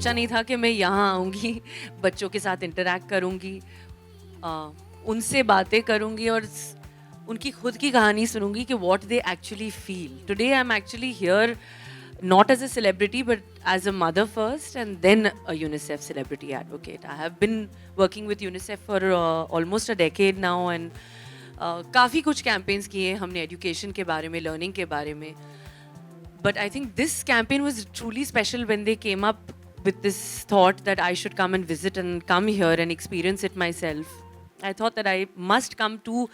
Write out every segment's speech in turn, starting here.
सोचा नहीं था कि मैं यहाँ आऊँगी, बच्चों के साथ इंटरैक्ट करूँगी, उनसे बातें करूँगी और उनकी खुद की कहानी सुनूंगी कि what they actually feel. Today I am actually here not as a celebrity but as a mother first and then a UNICEF celebrity advocate. I have been working with UNICEF for almost a decade now and काफ़ी कुछ campaigns किए हमने education के बारे में, learning के बारे में. But I think this campaign was truly special when they came up with this thought that I should come and visit and come here and experience it myself. I thought that I must come to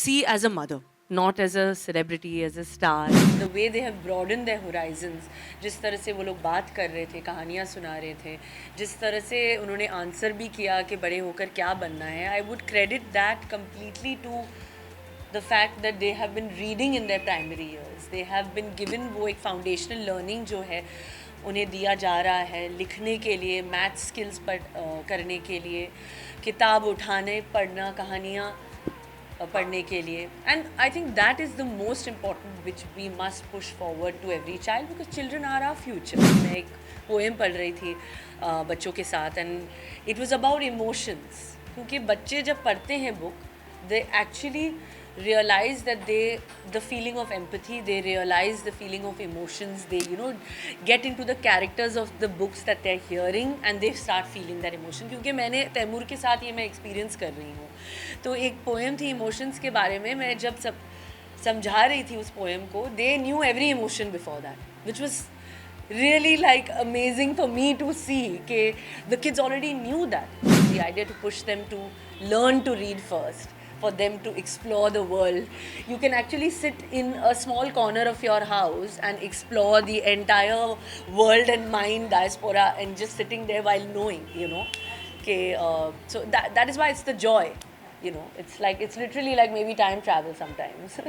see as a mother, not as a celebrity, as a star. The way they have broadened their horizons, जिस तरह से वो लोग बात कर रहे थे, कहानियाँ सुना रहे थे, जिस तरह से उन्होंने आंसर भी किया कि बड़े होकर क्या बनना है, I would credit that completely to the fact that they have been reading in their primary years. They have been given वो एक foundational learning जो है उन्हें दिया जा रहा है लिखने के लिए, मैथ स्किल्स करने के लिए, किताब उठाने, पढ़ना, कहानियाँ पढ़ने के लिए. And I think that is the most important which we must push forward to every child because children are our future. मैं एक पोएम पढ़ रही थी बच्चों के साथ and it was about emotions. क्योंकि बच्चे जब पढ़ते हैं book they actually realize that the feeling of empathy, they realize the feeling of emotions, they get into the characters of the books that they're hearing and they start feeling that emotion. क्योंकि मैंने तैमूर के साथ ये मैं experience कर रही हूँ. तो एक पोएम थी इमोशंस के बारे में, मैं जब समझा रही थी उस पोएम को, they knew every emotion before that, which was really like amazing for me to see कि the kids already knew that. The idea to push them to learn to read first, for them to explore the world. You can actually sit in a small corner of your house and explore the entire world and mind diaspora and just sitting there while knowing, okay, so that is why it's the joy, it's literally like maybe time travel sometimes.